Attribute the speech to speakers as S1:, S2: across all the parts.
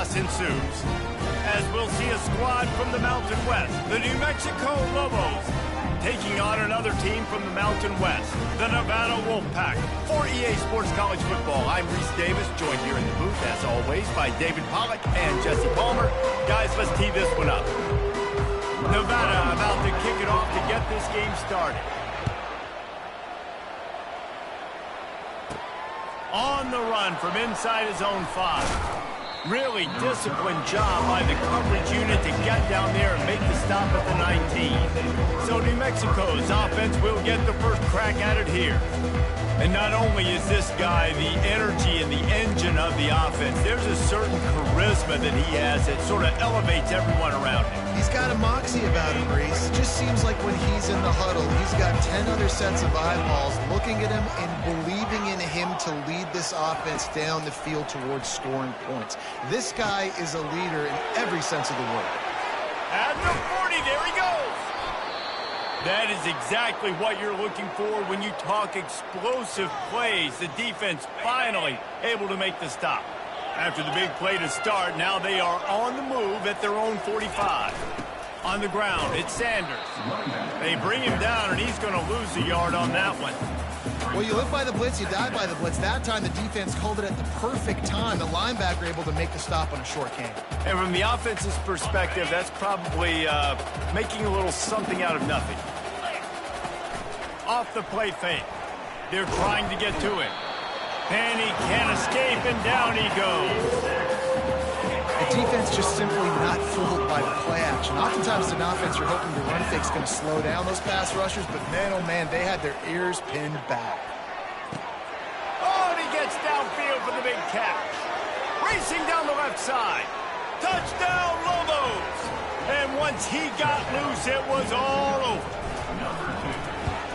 S1: chaos ensues, as we'll see a squad from the Mountain West, the New Mexico Lobos, taking on another team from the Mountain West, the Nevada Wolfpack. For EA Sports College Football, I'm Reese Davis, joined here in the booth, as always, by David Pollack and Jesse Palmer. Guys, let's tee this one up. Nevada about to kick it off to get this game started. On the run from inside his own 5. Really disciplined job by the coverage unit to get down there and make the stop at the 19. So New Mexico's offense will get the first crack at it here. And not only is this guy the energy and the engine of the offense, there's a certain charisma that he has that sort of elevates everyone around him.
S2: He's got a moxie about him, Reese. It just seems like when he's in the huddle, he's got 10 other sets of eyeballs looking at him and believing in him to lead this offense down the field towards scoring points. This guy is a leader in every sense of the word.
S1: At the 40, there he goes. That is exactly what you're looking for when you talk explosive plays. The defense finally able to make the stop. After the big play to start, now they are on the move at their own 45. On the ground, it's Sanders. They bring him down, and he's going to lose a yard on that one.
S2: Well, you live by the blitz, you die by the blitz. That time, the defense called it at the perfect time. The linebacker able to make the stop on a short game.
S1: And from the offense's perspective, that's probably making a little something out of nothing. Off the play fake. They're trying to get to him. And he can't escape, and down he goes.
S2: The defense just simply not fooled by the play action. Oftentimes, an offense you're hoping the run fake's going to slow down those pass rushers, but man, oh man, they had their ears pinned back.
S1: Oh, and he gets downfield for the big catch. Racing down the left side. Touchdown, Lobos! And once he got loose, it was all over.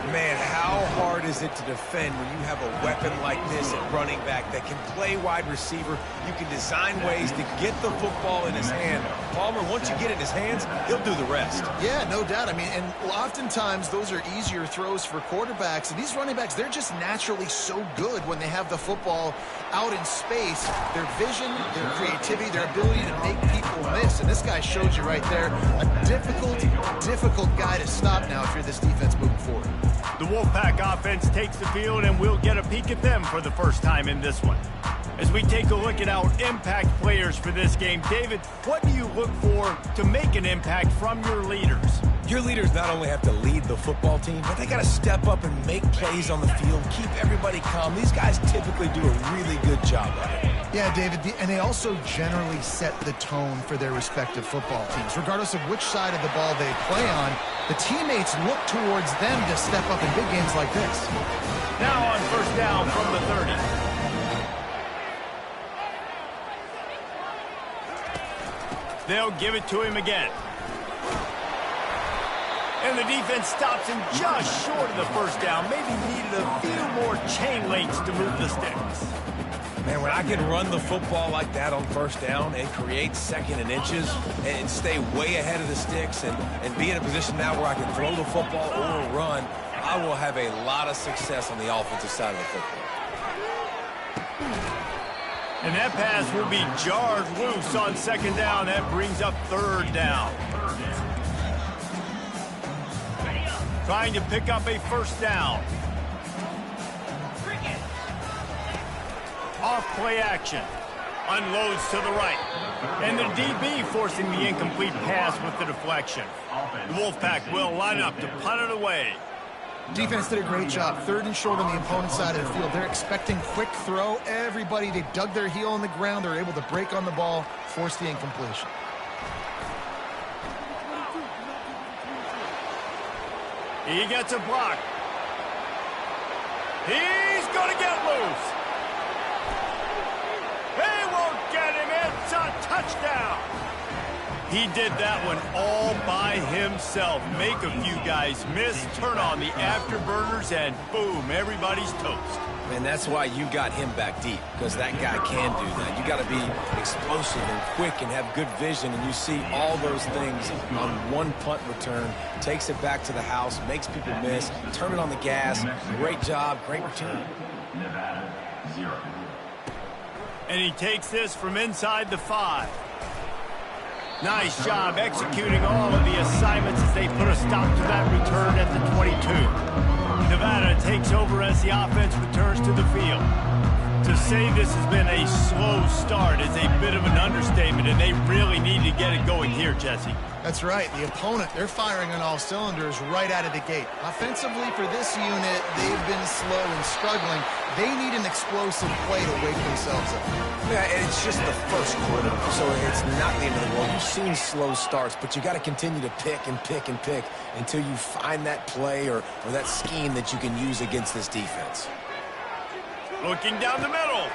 S3: Man, how hard is it to defend when you have a weapon like this at running back that can play wide receiver? You can design ways to get the football in his hand. Palmer, once you get it in his hands, he'll do the rest.
S2: Yeah, no doubt. I mean, and oftentimes those are easier throws for quarterbacks. And these running backs, they're just naturally so good when they have the football out in space. Their vision, their creativity, their ability to make people miss. And this guy showed you right there, a difficult guy to stop now if you're this defense moving forward.
S1: The Wolfpack offense takes the field, and we'll get a peek at them for the first time in this one. As we take a look at our impact players for this game, David, what do you look for to make an impact from your leaders?
S3: Your leaders not only have to lead the football team, but they got to step up and make plays on the field, keep everybody calm. These guys typically do a really good job of it.
S2: Yeah, David, and they also generally set the tone for their respective football teams. Regardless of which side of the ball they play on, the teammates look towards them to step up in big games like this.
S1: Now on first down from the 30. They'll give it to him again. And the defense stops him just short of the first down. Maybe needed a few more chain links to move the sticks.
S3: Man, when I can run the football like that on first down and create second and inches and stay way ahead of the sticks and be in a position now where I can throw the football or run, I will have a lot of success on the offensive side of the football.
S1: And that pass will be jarred loose on second down. That brings up third down. Trying to pick up a first down. Off play action. Unloads to the right. And the DB forcing the incomplete pass with the deflection. The Wolfpack will line up to punt it away.
S2: Defense did a great job. Third and short on the opponent's side of the field. They're expecting quick throw. Everybody, they dug their heel on the ground. They're able to break on the ball, force the incompletion.
S1: He gets a block. He's going to get loose. They won't get him. It's a touchdown. He did that one all by himself. Make a few guys miss, turn on the afterburners, and boom, everybody's toast.
S3: And that's why you got him back deep, because that guy can do that. You got to be explosive and quick and have good vision, and you see all those things on one punt return. Takes it back to the house, makes people miss, turn it on the gas. Great job, great return.
S4: Nevada, 0.
S1: And he takes this from inside the 5. Nice job executing all of the assignments as they put a stop to that return at the 22. Nevada takes over as the offense returns to the field. To say this has been a slow start is a bit of an understatement, and they really need to get it going here, Jesse.
S2: That's right. The opponent, they're firing on all cylinders right out of the gate. Offensively, for this unit, they've been slow and struggling. They need an explosive play to wake themselves up.
S3: Yeah, and it's just the first quarter, so it's not the end of the world. You've seen slow starts, but you got to continue to pick and pick and pick until you find that play or that scheme that you can use against this defense.
S1: Looking down the middle.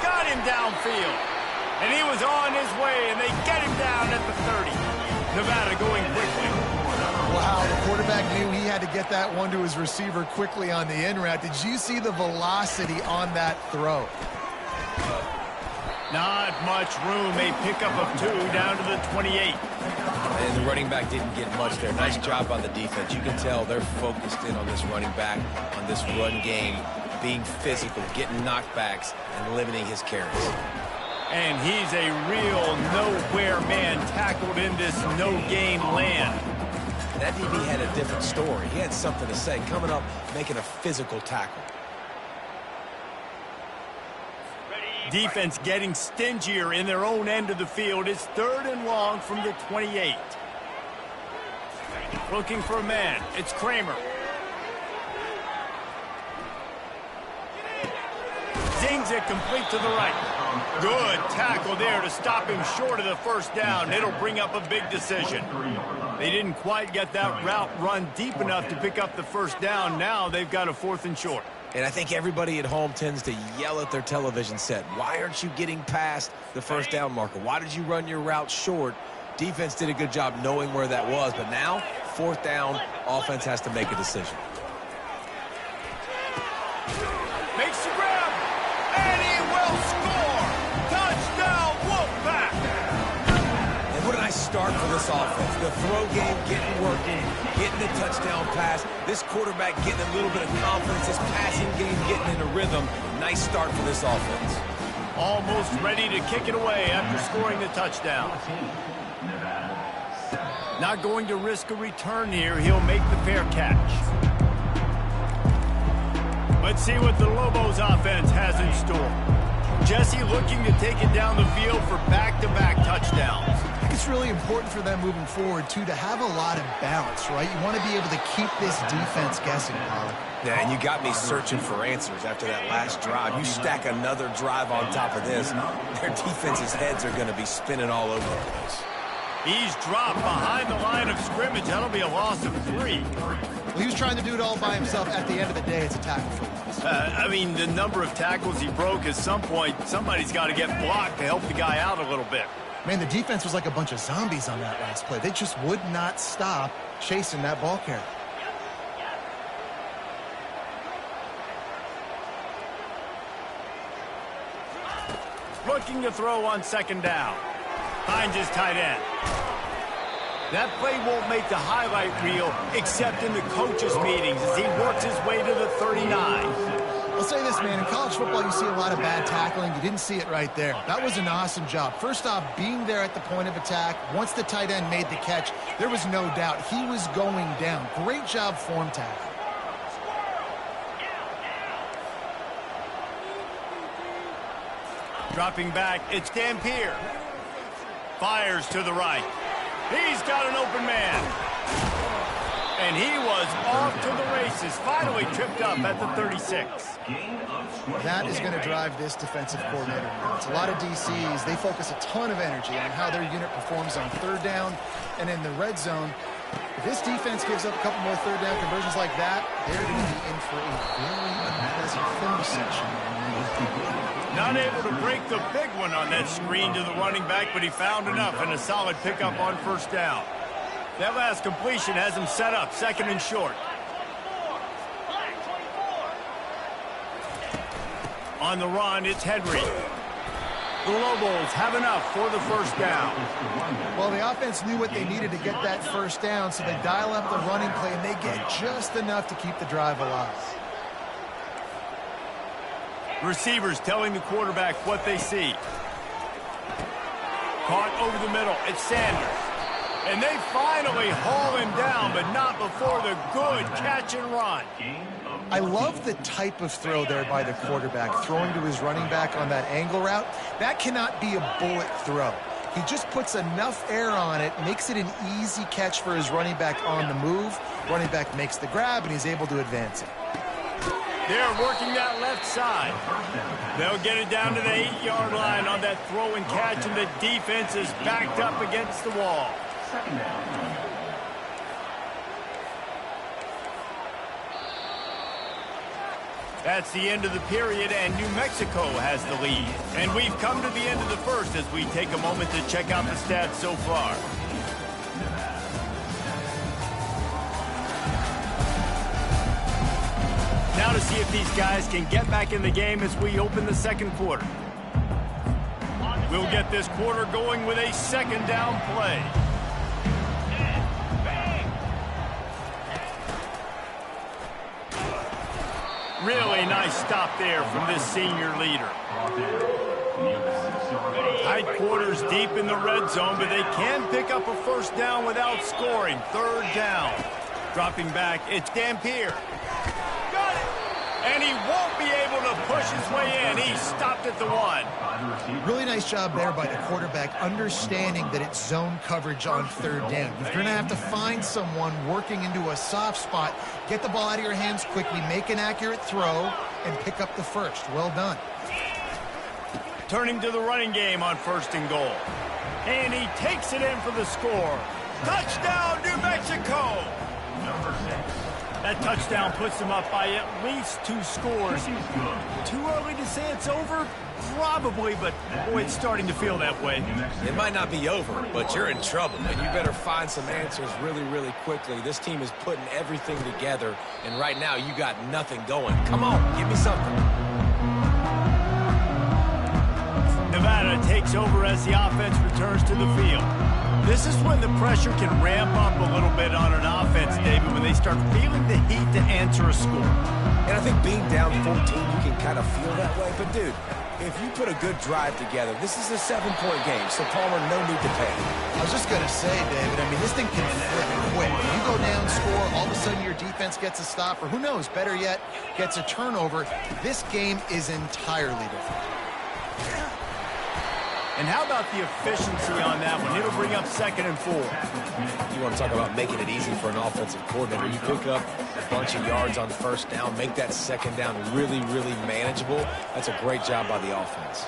S1: Got him downfield. And he was on his way, and they get him down at the 30. Nevada going quickly.
S2: Wow, the quarterback knew he had to get that one to his receiver quickly on the in route. Did you see the velocity on that throw?
S1: Not much room. A pickup of 2 down to the 28.
S3: And the running back didn't get much there. Nice job on the defense. You can tell they're focused in on this running back, on this run game, being physical, getting knockbacks, and limiting his carries.
S1: And he's a real nowhere man tackled in this no-gain land.
S3: That DB had a different story. He had something to say, coming up, making a physical tackle.
S1: Defense getting stingier in their own end of the field. It's 3rd and long from the 28. Looking for a man. It's Kramer. Zings it complete to the right. Good tackle there to stop him short of the first down. It'll bring up a big decision. They didn't quite get that route run deep enough to pick up the first down. Now they've got a 4th and short.
S3: And I think everybody at home tends to yell at their television set. Why aren't you getting past the first down marker? Why did you run your route short? Defense did a good job knowing where that was. But now, 4th down, offense has to make a decision.
S1: Makes the grab, and he will score! Touchdown, Wolfpack!
S3: And what a nice start for this offense. The throw game getting working, getting the touchdown pass. This quarterback getting a little bit of confidence. This passing game getting in a rhythm. Nice start for this offense.
S1: Almost ready to kick it away after scoring the touchdown. Not going to risk a return here. He'll make the fair catch. Let's see what the Lobos offense has in store. Jesse looking to take it down the field for back-to-back touchdowns.
S2: I think it's really important for them moving forward, too, to have a lot of balance, right? You want to be able to keep this defense guessing, Pollard.
S3: Yeah, and you got me searching for answers after that last drive. You stack another drive on top of this, their defense's heads are going to be spinning all over the place.
S1: He's dropped behind the line of scrimmage. That'll be a loss of 3.
S2: Well, he was trying to do it all by himself. At the end of the day, it's a tackle for loss.
S1: I mean, the number of tackles he broke, at some point, somebody's got to get blocked to help the guy out a little bit.
S2: Man, the defense was like a bunch of zombies on that last play. They just would not stop chasing that ball carrier.
S1: Looking to throw on 2nd down. Finds his tight end. That play won't make the highlight reel except in the coaches' meetings as he works his way to the 39.
S2: I'll say this, man. In college football, you see a lot of bad tackling. You didn't see it right there. That was an awesome job. First off, being there at the point of attack. Once the tight end made the catch, there was no doubt he was going down. Great job form tackle.
S1: Dropping back, it's Dampier. Fires to the right. He's got an open man. And he was off to the races. Finally tripped up at the 36.
S2: That is going to drive this defensive coordinator nuts. A lot of DCs, they focus a ton of energy on how their unit performs on 3rd down and in the red zone. If this defense gives up a couple more 3rd down conversions like that, they're going to be in for a very unpleasant film section.
S1: Not able to break the big one on that screen to the running back, but he found enough and a solid pickup on 1st down. That last completion has him set up 2nd and short. On the run, it's Henry. The Lobos have enough for the 1st down.
S2: Well, the offense knew what they needed to get that 1st down, so they dial up the running play, and they get just enough to keep the drive alive.
S1: Receivers telling the quarterback what they see. Caught over the middle. It's Sanders. And they finally haul him down, but not before the good catch and run.
S2: I love the type of throw there by the quarterback, throwing to his running back on that angle route. That cannot be a bullet throw. He just puts enough air on it, makes it an easy catch for his running back on the move. Running back makes the grab, and he's able to advance it.
S1: They're working that left side. They'll get it down to the 8-yard line on that throw and catch, and the defense is backed up against the wall.
S4: Second down.
S1: That's the end of the period, and New Mexico has the lead. And we've come to the end of the first as we take a moment to check out the stats so far. Now to see if these guys can get back in the game as we open the second quarter. We'll get this quarter going with a second down play. Really nice stop there from this senior leader. Tight quarters deep in the red zone, but they can pick up a first down without scoring. Third down. Dropping back, it's Dampier. Got it! And he won't be able to push his way in. He stopped at the 1.
S2: Really nice job there by the quarterback, understanding that it's zone coverage on third down. You're going to have to find someone working into a soft spot, get the ball out of your hands quickly, make an accurate throw, and pick up the first. Well done.
S1: Turning to the running game on 1st and goal. And he takes it in for the score. Touchdown, New Mexico!
S4: Number 6.
S1: That touchdown puts them up by at least 2 scores. Too early to say it's over? Probably, but boy, it's starting to feel that way.
S3: It might not be over, but you're in trouble, and you better find some answers really, really quickly. This team is putting everything together, and right now you got nothing going. Come on, give me something.
S1: Nevada takes over as the offense returns to the field. This is when the pressure can ramp up a little bit on an offense, David, when they start feeling the heat to answer a score.
S3: And I think being down 14, you can kind of feel that way. But, dude, if you put a good drive together, this is a 7-point game, so Palmer, no need to panic.
S2: I was just going to say, David, I mean, this thing can flip quick. You go down, score, all of a sudden your defense gets a stop, or who knows, better yet, gets a turnover. This game is entirely different.
S1: And how about the efficiency on that one? It'll bring up 2nd and 4.
S3: You want to talk about making it easy for an offensive coordinator. You pick up a bunch of yards on 1st down, make that 2nd down really, really manageable. That's a great job by the offense.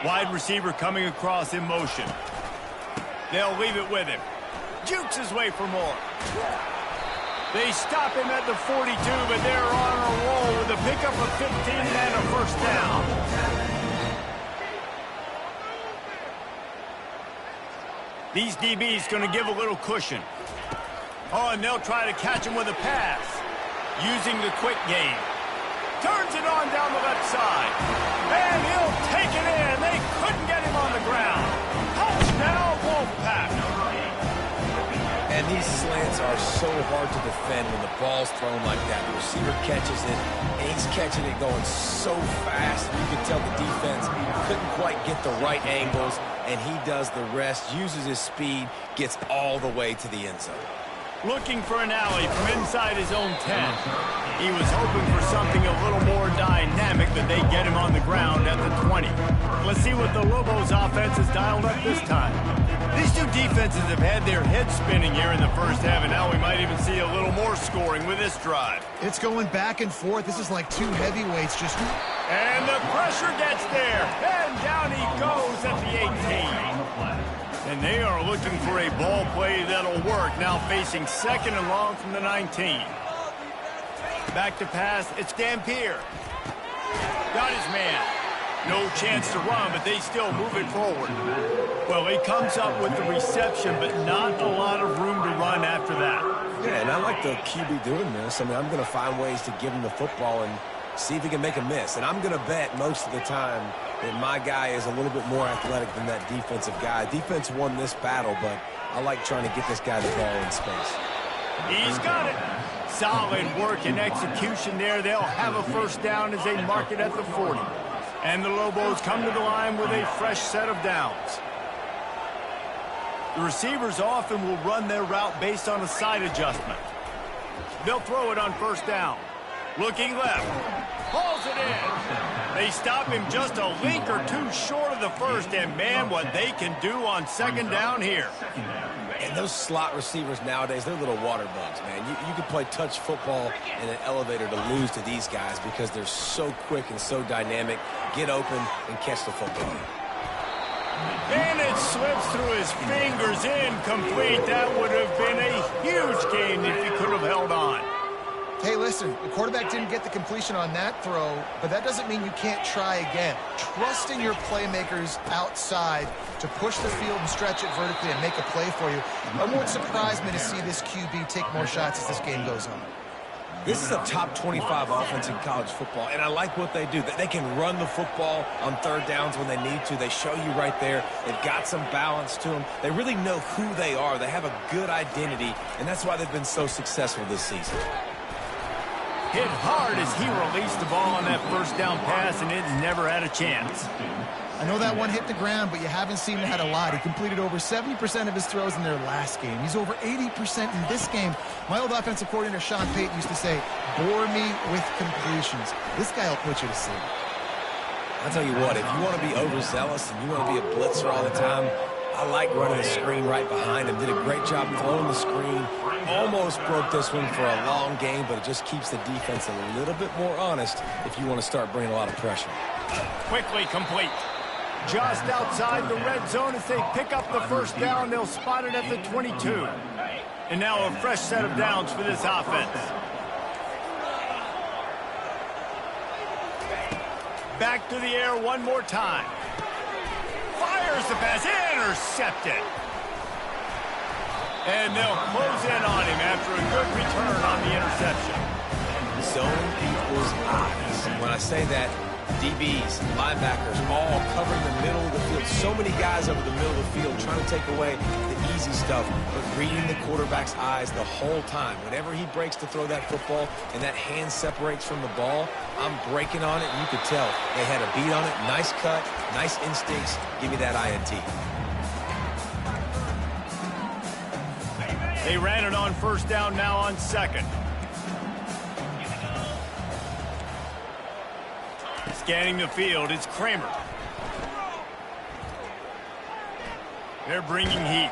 S1: Wide receiver coming across in motion. They'll leave it with him. Jukes his way for more. They stop him at the 42, but they're on a roll with a pickup of 15 and a first down. These DBs going to give a little cushion. Oh, and they'll try to catch him with a pass. Using the quick game. Turns it on down the left side. And he'll take it in. They couldn't get him on the ground. Touchdown, Wolfpack.
S3: And these slants are so hard to defend when the ball's thrown like that. The receiver catches it, and he's catching it going so fast. You can tell the defense couldn't quite get the right angles, and he does the rest, uses his speed, gets all the way to the end zone.
S1: Looking for an alley from inside his own 10. He was hoping for something a little more dynamic, but they get him on the ground at the 20. Let's see what the Lobos offense has dialed up this time. These two defenses have had their heads spinning here in the first half, and now we might even see a little more scoring with this drive.
S2: It's going back and forth. This is like 2 heavyweights just...
S1: And the pressure gets there, and down he goes at the 18. And they are looking for a ball play that'll work, now facing 2nd and long from the 19. Back to pass, it's Dampier. Got his man. No chance to run, but they still move it forward. Well, he comes up with the reception, but not a lot of room to run after that.
S3: Yeah, and I like the QB doing this. I mean, I'm going to find ways to give him the football and see if he can make a miss. And I'm going to bet most of the time that my guy is a little bit more athletic than that defensive guy. Defense won this battle, but I like trying to get this guy the ball in space.
S1: He's got it. Solid work and execution there. They'll have a first down as they mark it at the 40. And the Lobos come to the line with a fresh set of downs. The receivers often will run their route based on a side adjustment. They'll throw it on first down. Looking left. Hauls it in. They stop him just a link or two short of the first, and man, what they can do on second down here.
S3: And those slot receivers nowadays, they're little water bugs, man. You can play touch football in an elevator to lose to these guys because they're so quick and so dynamic. Get open and catch the football.
S1: And it slips through his fingers, incomplete. That would have been a huge gain if he could have held on.
S2: Hey, listen, the quarterback didn't get the completion on that throw, but that doesn't mean you can't try again. Trust in your playmakers outside to push the field and stretch it vertically and make a play for you. It won't surprise me to see this QB take more shots as this game goes on.
S3: This is a top 25 offense in college football, and I like what they do. They can run the football on third downs when they need to. They show you right there. They've got some balance to them. They really know who they are. They have a good identity, and that's why they've been so successful this season.
S1: Hit hard as he released the ball on that first down pass, and it never had a chance.
S2: I know that one hit the ground, but you haven't seen him had a lot. He completed over 70% of his throws in their last game. He's over 80% in this game. My old offensive coordinator, Sean Payton, used to say, bore me with completions. This guy will put you to sleep.
S3: I'll tell you what, if you want to be overzealous and you want to be a blitzer all the time, I like running the screen right behind him. Did a great job throwing the screen. Almost broke this one for a long game, but it just keeps the defense a little bit more honest if you want to start bringing a lot of pressure.
S1: Quickly complete. Just outside the red zone as they pick up the first down. They'll spot it at the 22. And now a fresh set of downs for this offense. Back to the air one more time. Fires the pass, intercepted. And they'll close in on him after a good return on the interception.
S3: Zone equals eyes. When I say that, DBs, linebackers, all covering the middle of the field. So many guys over the middle of the field trying to take away the easy stuff, but reading the quarterback's eyes the whole time. Whenever he breaks to throw that football and that hand separates from the ball, I'm breaking on it, and you could tell they had a beat on it. Nice cut, nice instincts. Give me that INT.
S1: They ran it on first down, now on second. Scanning the field, it's Kramer. They're bringing heat.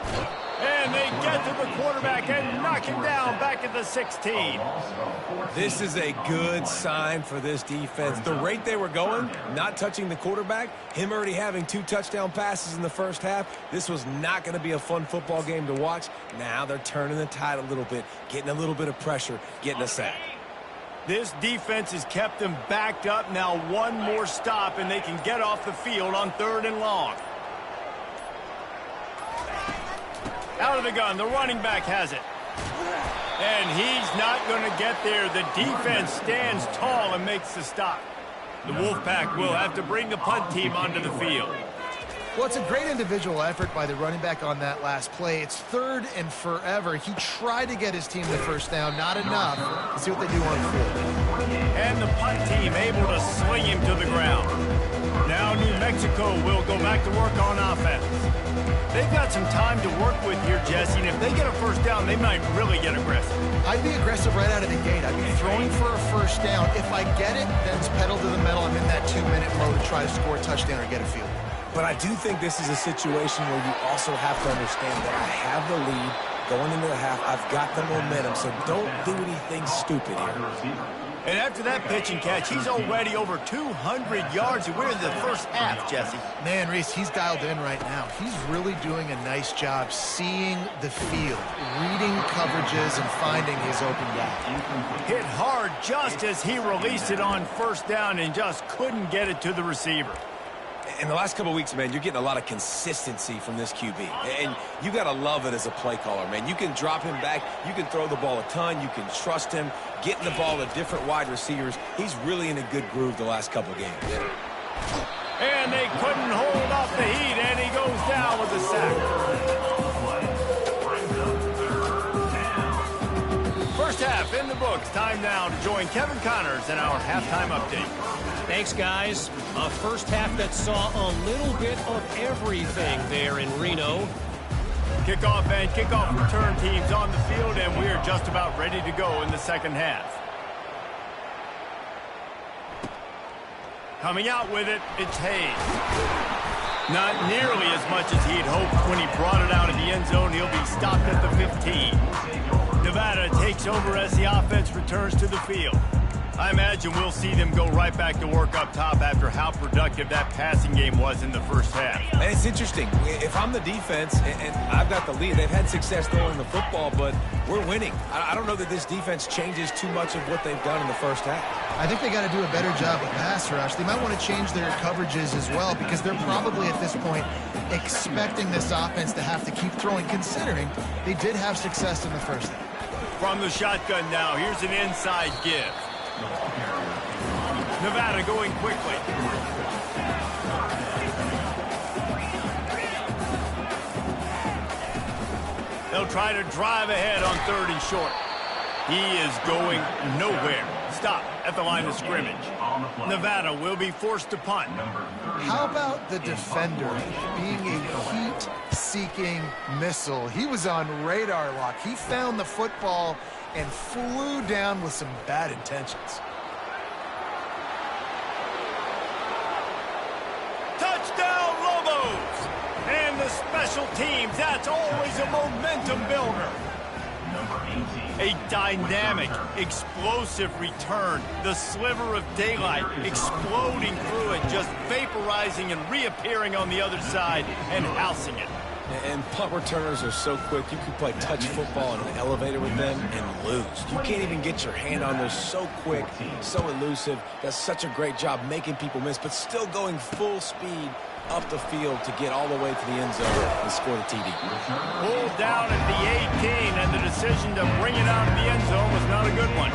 S1: And they get to the quarterback and knock him down back at the 16.
S3: This is a good sign for this defense. The rate they were going, not touching the quarterback, him already having 2 touchdown passes in the first half, this was not going to be a fun football game to watch. Now they're turning the tide a little bit, getting a little bit of pressure, getting a sack.
S1: This defense has kept them backed up. Now one more stop, and they can get off the field on 3rd and long. Out of the gun, the running back has it. And he's not going to get there. The defense stands tall and makes the stop. The Wolfpack will have to bring the punt team onto the field.
S2: Well, it's a great individual effort by the running back on that last play. It's 3rd and forever. He tried to get his team the first down, not enough. Let's see what they do on 4th.
S1: And the punt team able to sling him to the ground. Now New Mexico will go back to work on offense. They've got some time to work with here, Jesse, and if they get a first down, they might really get aggressive.
S2: I'd be aggressive right out of the gate. I'd be throwing for a first down. If I get it, then it's pedal to the metal. I'm in that 2-minute mode to try to score a touchdown or get a field.
S3: But I do think this is a situation where you also have to understand that I have the lead going into the half. I've got the momentum, so don't do anything stupid here.
S1: And after that pitch and catch, he's already over 200 yards, and we're in the first half, Jesse.
S2: Man, Reese, he's dialed in right now. He's really doing a nice job seeing the field, reading coverages, and finding his open gap.
S1: Hit hard just as he released it on first down and just couldn't get it to the receiver.
S3: In the last couple of weeks, man, you're getting a lot of consistency from this QB. And you got to love it as a play caller, man. You can drop him back. You can throw the ball a ton. You can trust him. Getting the ball to different wide receivers. He's really in a good groove the last couple of games.
S1: And they couldn't hold off the heat, and he goes down with the sack. First half half in the books. Time now to join Kevin Connors in our halftime update.
S5: Thanks, guys. A first half that saw a little bit of everything there in Reno.
S1: Kickoff and kickoff return teams on the field, and we're just about ready to go in the second half. Coming out with it, it's Hayes. Not nearly as much as he had hoped when he brought it out of the end zone. He'll be stopped at the 15. Nevada takes over as the offense returns to the field. I imagine we'll see them go right back to work up top after how productive that passing game was in the first half.
S3: And it's interesting. If I'm the defense and I've got the lead, they've had success throwing the football, but we're winning. I don't know that this defense changes too much of what they've done in the first half.
S2: I think they got to do a better job with pass rush. They might want to change their coverages as well because they're probably at this point expecting this offense to have to keep throwing, considering they did have success in the first half.
S1: From the shotgun now, here's an inside give. Nevada going quickly. They'll try to drive ahead on 3rd and short. He is going nowhere. Stop at the line of scrimmage. Nevada will be forced to punt.
S2: How about the defender being a heat-seeking missile? He was on radar lock. He found the football and flew down with some bad intentions.
S1: Touchdown, Lobos! And the special teams, that's always a momentum builder. A dynamic, explosive return. The sliver of daylight exploding through it, just vaporizing and reappearing on the other side and housing it.
S3: And punt returners are so quick. You can play touch football in an elevator with them and lose. You can't even get your hand on those. So quick, so elusive. Does such a great job making people miss, but still going full speed up the field to get all the way to the end zone and score the TD.
S1: Pulled down at the 18, and the decision to bring it out of the end zone was not a good one.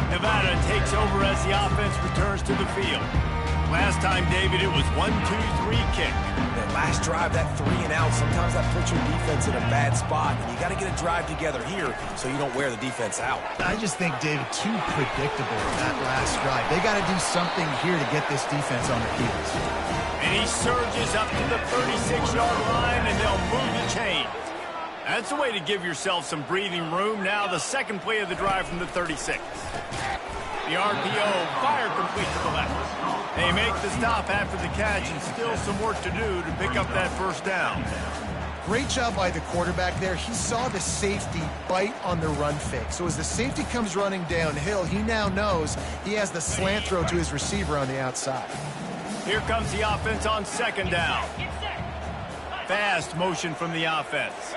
S1: Nevada takes over as the offense returns to the field. Last time, David, it was 1-2-3 kick.
S3: That last drive, that 3 and out, sometimes that puts your defense in a bad spot, and you got to get a drive together here so you don't wear the defense out.
S2: I just think, David, too predictable that last drive. They got to do something here to get this defense on their heels.
S1: And he surges up to the 36-yard line, and they'll move the chain. That's a way to give yourself some breathing room. Now the second play of the drive from the 36. The RPO, fire complete to the left. They make the stop after the catch, and still some work to do to pick up that first down.
S2: Great job by the quarterback there. He saw the safety bite on the run fake. So as the safety comes running downhill, he now knows he has the slant throw to his receiver on the outside.
S1: Here comes the offense on second down. Fast motion from the offense.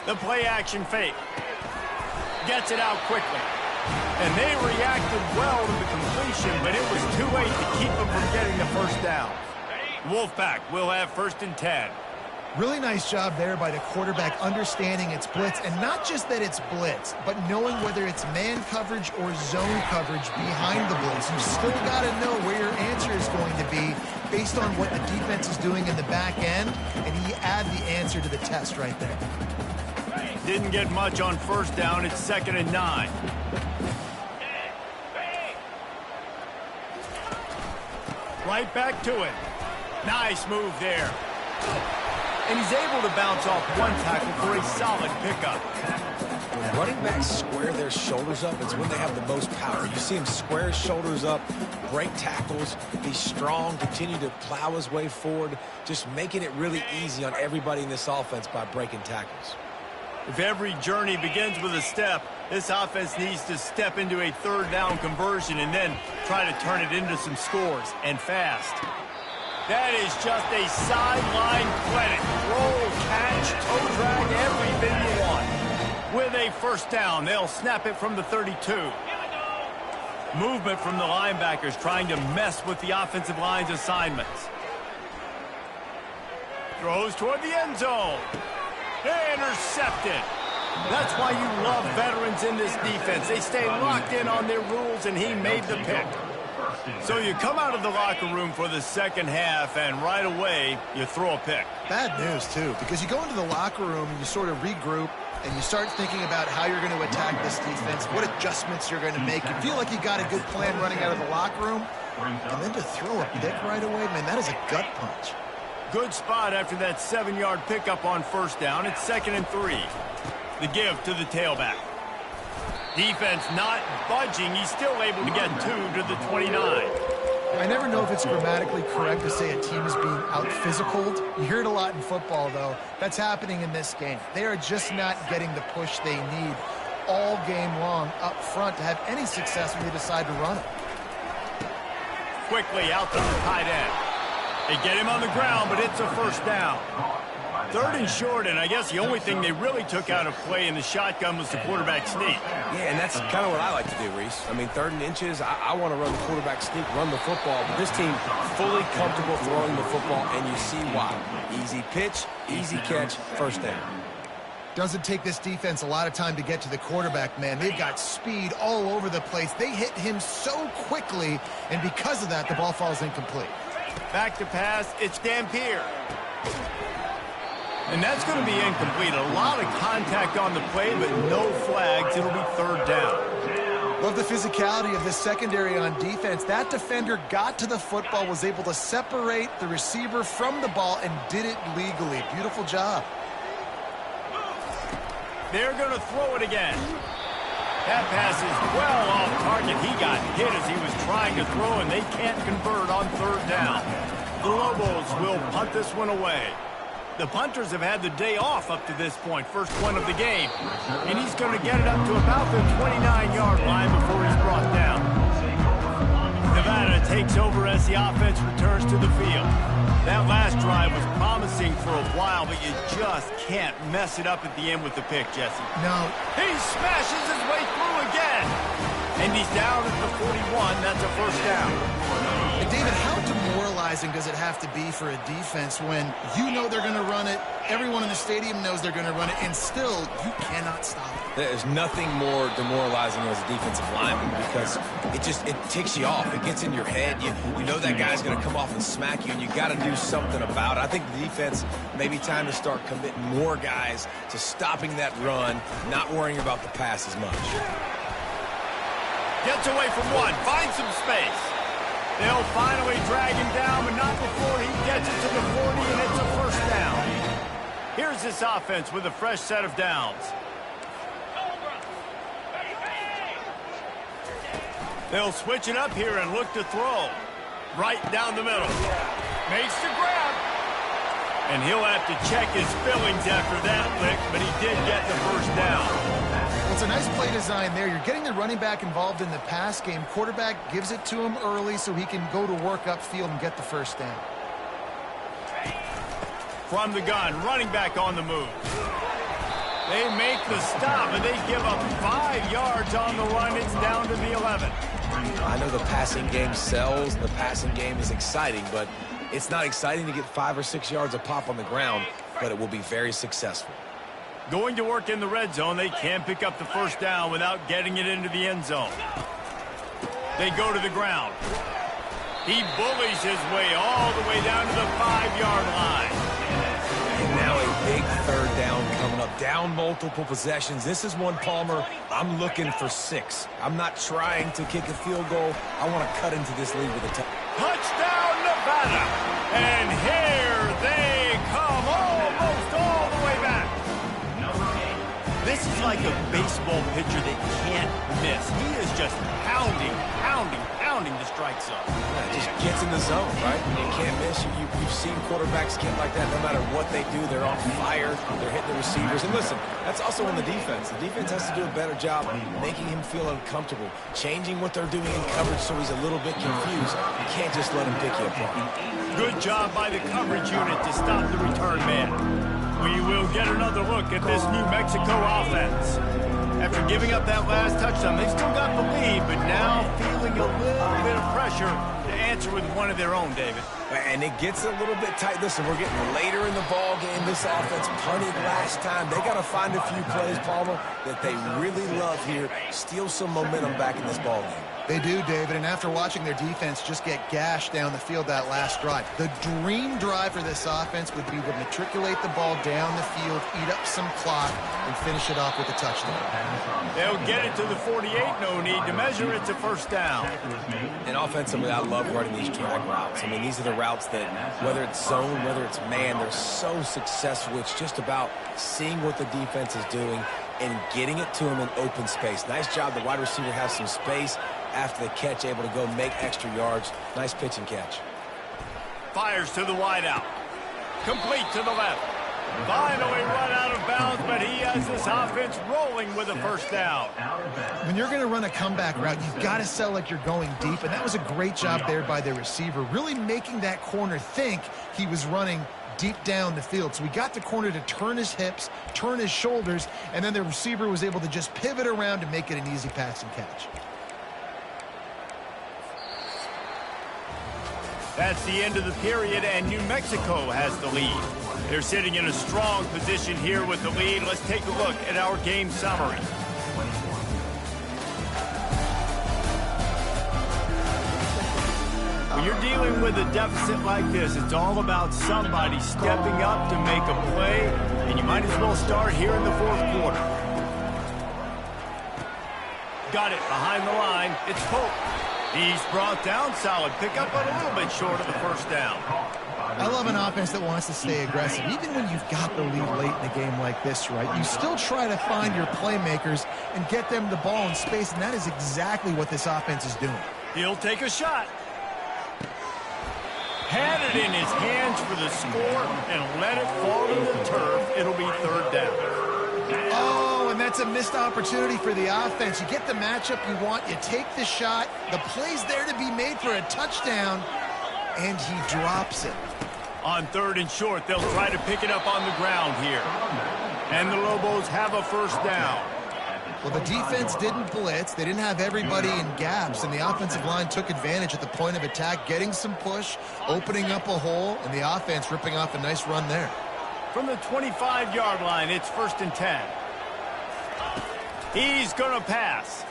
S1: The play action fake. Gets it out quickly. And they reacted well to the completion, but it was too late to keep them from getting the first down. Wolfpack will have 1st and 10.
S2: Really nice job there by the quarterback understanding it's blitz, and not just that it's blitz, but knowing whether it's man coverage or zone coverage behind the blitz. You still got to know where your answer is going to be based on what the defense is doing in the back end, and he add the answer to the test right there.
S1: Didn't get much on first down. It's 2nd and 9. Right back to it. Nice move there. And he's able to bounce off one tackle for a solid pickup.
S3: When running backs square their shoulders up, it's when they have the most power. You see him square his shoulders up, break tackles, be strong, continue to plow his way forward, just making it really easy on everybody in this offense by breaking tackles.
S1: If every journey begins with a step, this offense needs to step into a 3rd down conversion and then try to turn it into some scores, and fast. That is just a sideline clinic. Roll, catch, toe drag, everything you want. With a first down, they'll snap it from the 32. Movement from the linebackers trying to mess with the offensive line's assignments. Throws toward the end zone. Intercepted. That's why you love veterans in this defense. They stay locked in on their rules, and he made the pick. So you come out of the locker room for the second half, and right away, you throw a pick.
S2: Bad news, too, because you go into the locker room and you sort of regroup, and you start thinking about how you're going to attack this defense, what adjustments you're going to make. You feel like you got a good plan running out of the locker room, and then to throw a pick right away, man, that is a gut punch.
S1: Good spot after that 7-yard pickup on first down. It's 2nd and 3. The give to the tailback. Defense not budging. He's still able to get 2 to the 29.
S2: I never know if it's grammatically correct to say a team is being out-physicaled. You hear it a lot in football, though. That's happening in this game. They are just not getting the push they need all game long up front to have any success when they decide to run it.
S1: Quickly out to the tight end. They get him on the ground, but it's a first down. 3rd and short, and I guess the only thing they really took out of play in the shotgun was the quarterback sneak.
S3: Yeah, and that's kind of what I like to do, Reese. I mean, 3rd and inches, I want to run the quarterback sneak, run the football, but this team fully comfortable throwing the football, and you see why. Easy pitch, easy catch, first down.
S2: Doesn't take this defense a lot of time to get to the quarterback, man. They've got speed all over the place. They hit him so quickly, and because of that, the ball falls incomplete.
S1: Back to pass, it's Dampier. And that's going to be incomplete. A lot of contact on the play, but no flags. It'll be 3rd down.
S2: Love the physicality of this secondary on defense. That defender got to the football, was able to separate the receiver from the ball, and did it legally. Beautiful job.
S1: They're going to throw it again. That pass is well off target. He got hit as he was trying to throw, and they can't convert on 3rd down. The Lobos will punt this one away. The punters have had the day off up to this point, first one of the game. And he's going to get it up to about the 29-yard line before he's brought down. Nevada takes over as the offense returns to the field. That last drive was promising for a while, but you just can't mess it up at the end with the pick, Jesse.
S2: No.
S1: He smashes his way through again. And he's down at the 41. That's a first down.
S2: And David, how demoralizing does it have to be for a defense when you know they're going to run it, everyone in the stadium knows they're going to run it, and still you cannot stop it?
S3: There's nothing more demoralizing as a defensive lineman because it ticks you off. It gets in your head. You know that guy's going to come off and smack you, and you got to do something about it. I think the defense maybe time to start committing more guys to stopping that run, not worrying about the pass as much.
S1: Gets away from one, finds some space. They'll finally drag him down, but not before he gets it to the 40, and it's a first down. Here's this offense with a fresh set of downs. They'll switch it up here and look to throw. Right down the middle. Makes the grab. And he'll have to check his fillings after that lick, but he did get the first down.
S2: Well, it's a nice play design there. You're getting the running back involved in the pass game. Quarterback gives it to him early so he can go to work upfield and get the first down.
S1: From the gun, running back on the move. They make the stop, and they give up 5 yards on the run. It's down to the 11.
S3: I know the passing game sells. The passing game is exciting, but it's not exciting to get 5 or 6 yards a pop on the ground, but it will be very successful.
S1: Going to work in the red zone, they can't pick up the first down without getting it into the end zone. They go to the ground. He bullies his way all the way down to the 5-yard line.
S3: And now a big 3rd down coming up. Down multiple possessions. This is one, Palmer, I'm looking for 6. I'm not trying to kick a field goal. I want to cut into this lead with a
S1: Touchdown, Nevada. And here they come, almost all the way back. This is like a baseball pitcher that can't miss. He is just pounding the strike zone.
S3: Yeah, just gets in the zone, right? You can't miss. You've seen quarterbacks get like that no matter what they do. They're on fire. They're hitting the receivers. And listen, that's also on the defense. The defense has to do a better job making him feel uncomfortable, changing what they're doing in coverage so he's a little bit confused. You can't just let him pick you apart.
S1: Good job by the coverage unit to stop the return man. We will get another look at this New Mexico offense. After giving up that last touchdown, they've still got the lead, but now feeling a little bit of pressure to answer with one of their own, David.
S3: And it gets a little bit tight. Listen, we're getting later in the ball game. This offense punted last time. They got to find a few plays, Palmer, that they really love here. Steal some momentum back in this ball game.
S2: They do, David, and after watching their defense just get gashed down the field that last drive, the dream drive for this offense would be to matriculate the ball down the field, eat up some clock, and finish it off with a touchdown.
S1: They'll get it to the 48, no need to measure it to first down.
S3: And offensively, I love running these drag routes. I mean, these are the routes that, whether it's zone, whether it's man, they're so successful. It's just about seeing what the defense is doing and getting it to him in open space. Nice job. The wide receiver has some space after the catch, able to go make extra yards. Nice pitch and catch.
S1: Fires to the wideout. Complete to the left. Finally run out of bounds, but he has this offense rolling with a first down.
S2: When you're going to run a comeback route, you've got to sell like you're going deep, and that was a great job there by the receiver, really making that corner think he was running deep down the field. So we got the corner to turn his hips, turn his shoulders, and then the receiver was able to just pivot around to make it an easy pass and catch.
S1: That's the end of the period, and New Mexico has the lead. They're sitting in a strong position here with the lead. Let's take a look at our game summary. When you're dealing with a deficit like this, it's all about somebody stepping up to make a play, and you might as well start here in the fourth quarter. Got it behind the line. It's Pope. He's brought down, solid pickup, but a little bit short of the first down.
S2: I love an offense that wants to stay aggressive. Even when you've got the lead late in a game like this, right, you still try to find your playmakers and get them the ball in space, and that is exactly what this offense is doing.
S1: He'll take a shot. Had it in his hands for the score and let it fall to the turf. It'll be third down.
S2: Oh, and that's a missed opportunity for the offense. You get the matchup you want, you take the shot, the play's there to be made for a touchdown, and he drops it.
S1: On third and short, they'll try to pick it up on the ground here. And the Lobos have a first down.
S2: Well, the defense didn't blitz. They didn't have everybody in gaps, and the offensive line took advantage at the point of attack, getting some push, opening up a hole, and the offense ripping off a nice run there.
S1: From the 25-yard line, it's 1st and 10. He's going to pass.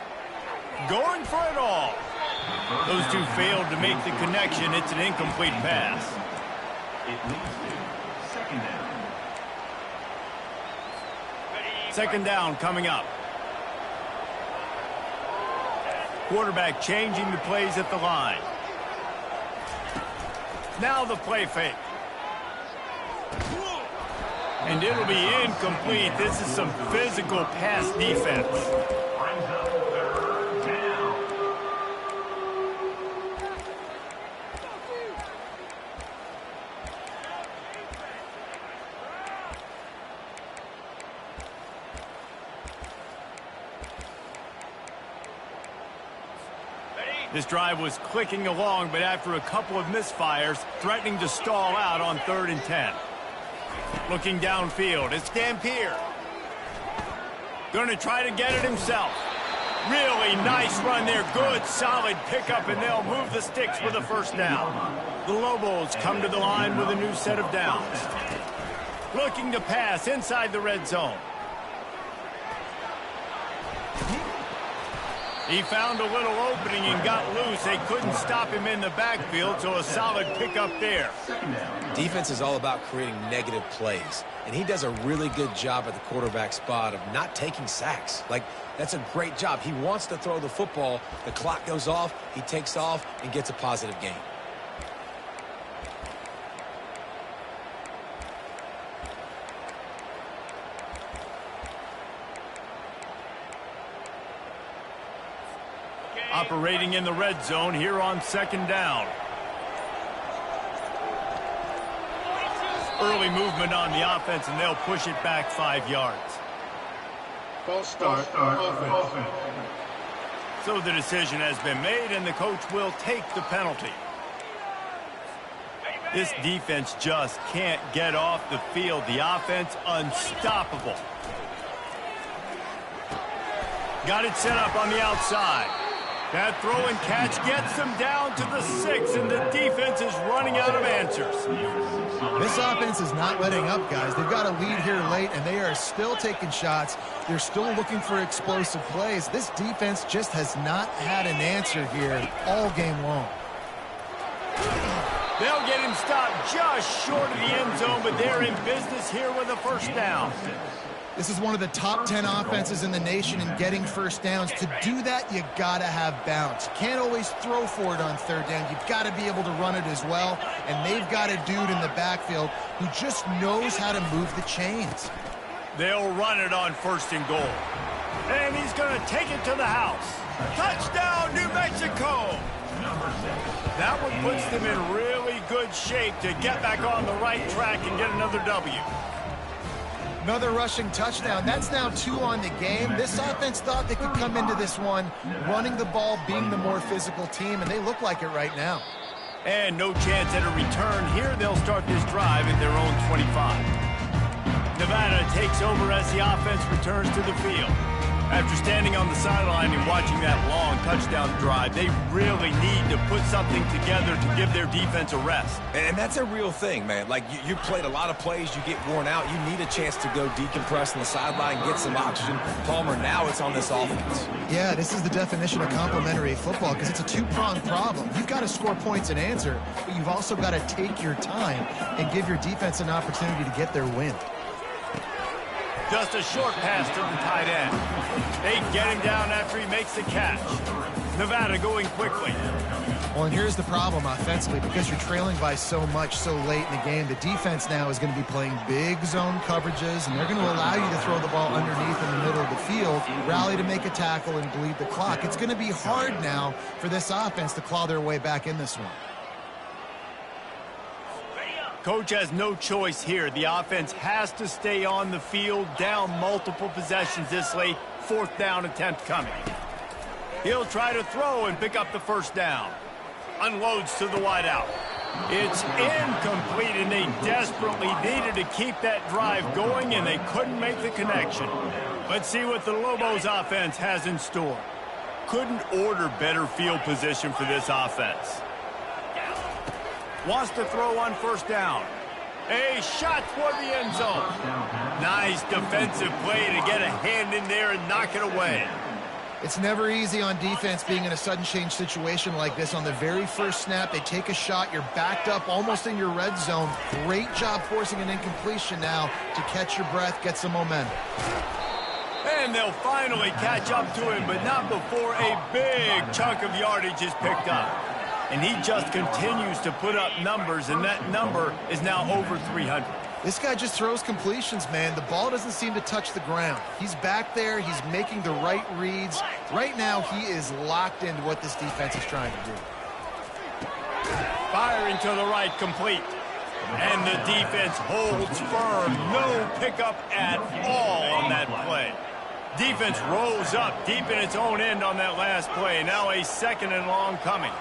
S1: Going for it all. Those two failed to make the connection. It's an incomplete pass.
S4: It leads to second down.
S1: Second down coming up. Quarterback changing the plays at the line. Now the play fake. And it'll be incomplete. This is some physical pass defense.
S4: Brings up third down.
S1: This drive was clicking along, but after a couple of misfires, threatening to stall out on 3rd and 10. Looking downfield, it's Dampier. Going to try to get it himself. Really nice run there. Good, solid pickup, and they'll move the sticks with a first down. The Lobos come to the line with a new set of downs. Looking to pass inside the red zone. He found a little opening and got loose. They couldn't stop him in the backfield, so a solid pickup there.
S3: Defense is all about creating negative plays, and he does a really good job at the quarterback spot of not taking sacks. Like, that's a great job. He wants to throw the football. The clock goes off. He takes off and gets a positive gain.
S1: Operating in the red zone here on 2nd down. Early movement on the offense, and they'll push it back 5 yards.
S6: False start offense.
S1: So the decision has been made, and the coach will take the penalty. This defense just can't get off the field. The offense unstoppable. Got it set up on the outside. That throw and catch gets them down to the 6, and the defense is running out of answers.
S2: This offense is not letting up, guys. They've got a lead here late, and they are still taking shots. They're still looking for explosive plays. This defense just has not had an answer here all game long.
S1: They'll get him stopped just short of the end zone, but they're in business here with a first down.
S2: This is one of the top 10 offenses in the nation in getting first downs. To do that, you got to have bounce. You can't always throw for it on third down. You've got to be able to run it as well. And they've got a dude in the backfield who just knows how to move the chains.
S1: They'll run it on 1st and goal. And he's going to take it to the house. Touchdown, New Mexico! That one puts them in really good shape to get back on the right track and get another W.
S2: Another rushing touchdown. That's now 2 on the game. This offense thought they could come into this one running the ball, being the more physical team, and they look like it right now.
S1: And no chance at a return. Here they'll start this drive at their own 25. Nevada takes over as the offense returns to the field. After standing on the sideline and watching that long touchdown drive, they really need to put something together to give their defense a rest.
S3: And that's a real thing, man. Like, you played a lot of plays, you get worn out, you need a chance to go decompress on the sideline, get some oxygen. Palmer, now it's on this offense.
S2: Yeah, this is the definition of complementary football because it's a two-pronged problem. You've got to score points and answer, but you've also got to take your time and give your defense an opportunity to get their win.
S1: Just a short pass to the tight end. They get him down after he makes the catch. Nevada going quickly.
S2: Well, and here's the problem offensively. Because you're trailing by so much so late in the game, the defense now is going to be playing big zone coverages, and they're going to allow you to throw the ball underneath in the middle of the field, rally to make a tackle, and bleed the clock. It's going to be hard now for this offense to claw their way back in this one.
S1: Coach has no choice here. The offense has to stay on the field, down multiple possessions this late. 4th down attempt coming. He'll try to throw and pick up the first down. Unloads to the wideout. It's incomplete, and they desperately needed to keep that drive going, and they couldn't make the connection. Let's see what the Lobos offense has in store. Couldn't order better field position for this offense. Wants to throw on 1st down. A shot toward the end zone. Nice defensive play to get a hand in there and knock it away.
S2: It's never easy on defense being in a sudden change situation like this. On the very first snap, they take a shot. You're backed up almost in your red zone. Great job forcing an incompletion now to catch your breath, get some momentum.
S1: And they'll finally catch up to him, but not before a big chunk of yardage is picked up. And he just continues to put up numbers, and that number is now over 300.
S2: This guy just throws completions, man. The ball doesn't seem to touch the ground. He's back there. He's making the right reads. Right now, he is locked into what this defense is trying to do.
S1: Firing to the right, complete. And the defense holds firm. No pickup at all on that play. Defense rolls up deep in its own end on that last play. Now a 2nd and long coming.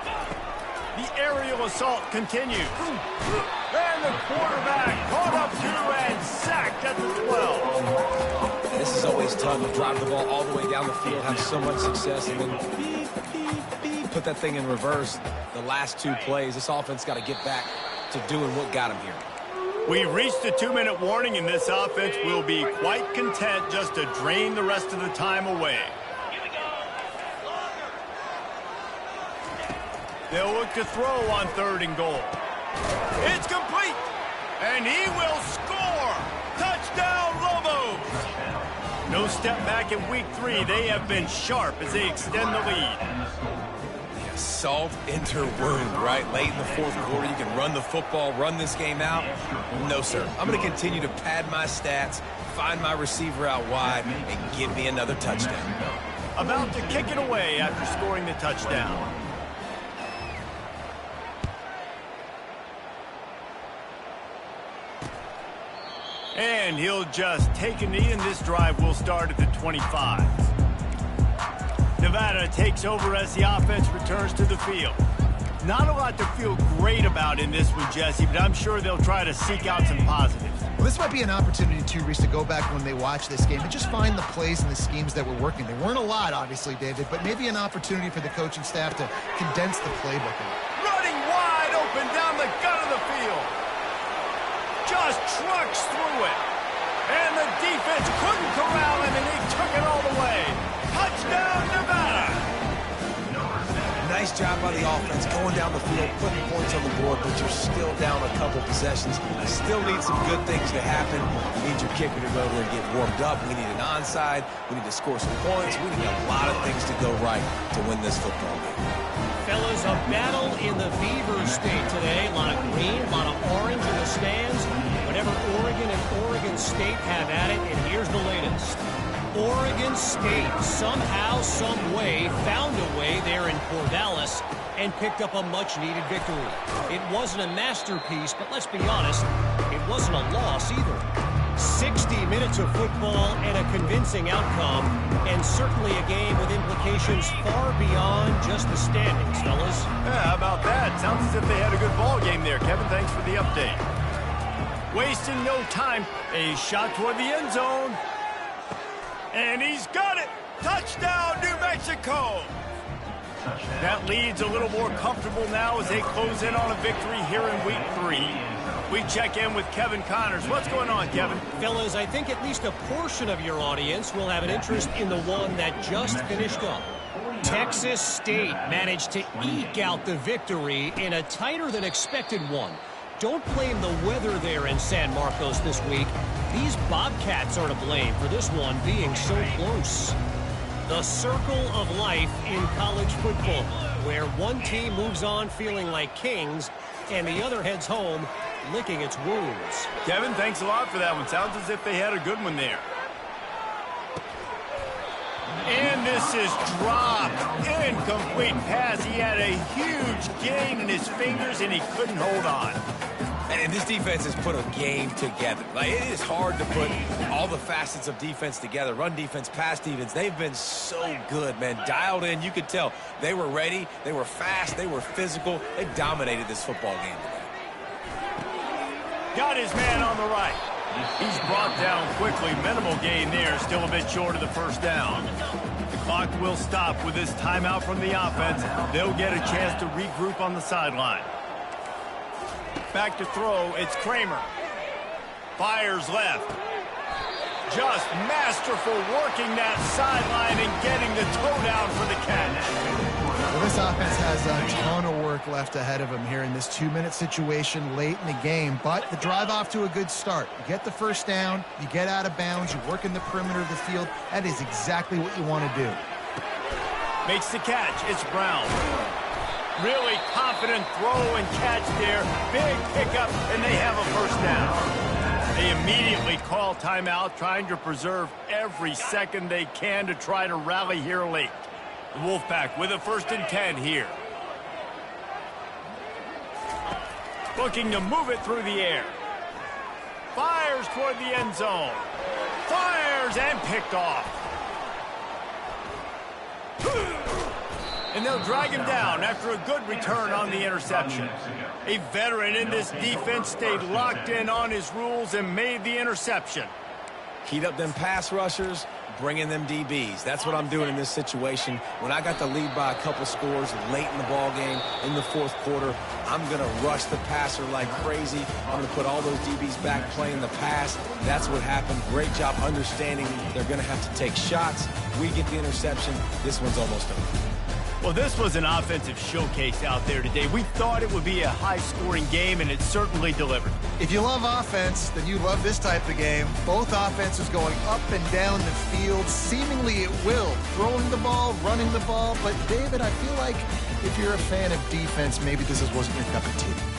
S1: The aerial assault continues. And the quarterback caught up to and sacked at the 12.
S3: This is always tough to drive the ball all the way down the field, have so much success, and then put that thing in reverse. The last 2 plays, this offense got to get back to doing what got him here.
S1: We've reached the 2-minute warning, and this offense will be quite content just to drain the rest of the time away. They'll look to throw on 3rd and goal. It's complete, and he will score. Touchdown, Lobos. No step back in week 3. They have been sharp as they extend the lead.
S3: Salt into wound, right? Late in the 4th quarter, you can run the football, run this game out. No, sir. I'm going to continue to pad my stats, find my receiver out wide, and give me another touchdown.
S1: About to kick it away after scoring the touchdown. And he'll just take a knee, and this drive will start at the 25. Nevada takes over as the offense returns to the field. Not a lot to feel great about in this one, Jesse, but I'm sure they'll try to seek out some positives.
S2: This might be an opportunity, too, Reese, to go back when they watch this game and just find the plays and the schemes that were working. There weren't a lot, obviously, David, but maybe an opportunity for the coaching staff to condense the playbook.
S1: Running wide open down the gut of the field. Just trucks through it. And the defense couldn't corral him, and he took it all the way. Touchdown, Nevada.
S3: Nice job by the offense going down the field, putting points on the board, but you're still down a couple possessions. You still need some good things to happen. You need your kicker to go there and get warmed up. We need an onside. We need to score some points. We need a lot of things to go right to win this football game.
S5: Fellas, a battle in the Beaver State today. A lot of green, a lot of orange in the stands. Whatever Oregon and Oregon State have at it, and here's the latest. Oregon State somehow, some way, found a way there in Corvallis and picked up a much-needed victory. It wasn't a masterpiece, but let's be honest, it wasn't a loss either. 60 minutes of football and a convincing outcome, and certainly a game with implications far beyond just the standings, fellas.
S1: Yeah, how about that? Sounds as if they had a good ball game there. Kevin, thanks for the update. Wasting no time, a shot toward the end zone. And he's got it! Touchdown, New Mexico! That lead's a little more comfortable now as they close in on a victory here in Week 3. We check in with Kevin Connors. What's going on, Kevin?
S5: Fellas, I think at least a portion of your audience will have an interest in the one that just finished up. Texas State managed to eke out the victory in a tighter-than-expected one. Don't blame the weather there in San Marcos this week. These Bobcats are to blame for this one being so close. The circle of life in college football, where one team moves on feeling like kings and the other heads home licking its wounds.
S1: Kevin, thanks a lot for that one. Sounds as if they had a good one there. And this is dropped. Incomplete pass. He had a huge gain in his fingers, and he couldn't hold on.
S3: And this defense has put a game together. Like, it is hard to put all the facets of defense together. Run defense, pass defense. They've been so good, man. Dialed in. You could tell they were ready. They were fast. They were physical. They dominated this football game today.
S1: Got his man on the right. He's brought down quickly. Minimal gain there. Still a bit short of the first down. The clock will stop with this timeout from the offense. They'll get a chance to regroup on the sideline. Back to throw. It's Kramer. Fires left. Just masterful working that sideline and getting the toe down for the catch.
S2: Well, this offense has a ton of work left ahead of them here in this 2-minute situation late in the game, but the drive off to a good start. You get the first down, you get out of bounds, you work in the perimeter of the field. That is exactly what you want to do.
S1: Makes the catch. It's Brown. Really confident throw and catch there. Big pickup, and they have a first down. They immediately call timeout, trying to preserve every second they can to try to rally here late. The Wolfpack with a 1st and 10 here. Looking to move it through the air. Fires toward the end zone. Fires and picked off. And they'll drag him down after a good return on the interception. A veteran in this defense stayed locked in on his rules and made the interception.
S3: Heat up them pass rushers, bring in them DBs. That's what I'm doing in this situation. When I got the lead by a couple scores late in the ball game, in the 4th quarter, I'm going to rush the passer like crazy. I'm going to put all those DBs back playing the pass. That's what happened. Great job understanding they're going to have to take shots. We get the interception. This one's almost over.
S1: Well, this was an offensive showcase out there today. We thought it would be a high-scoring game, and it certainly delivered.
S2: If you love offense, then you love this type of game. Both offenses going up and down the field, seemingly at will. Throwing the ball, running the ball. But, David, I feel like if you're a fan of defense, maybe this wasn't your cup of tea.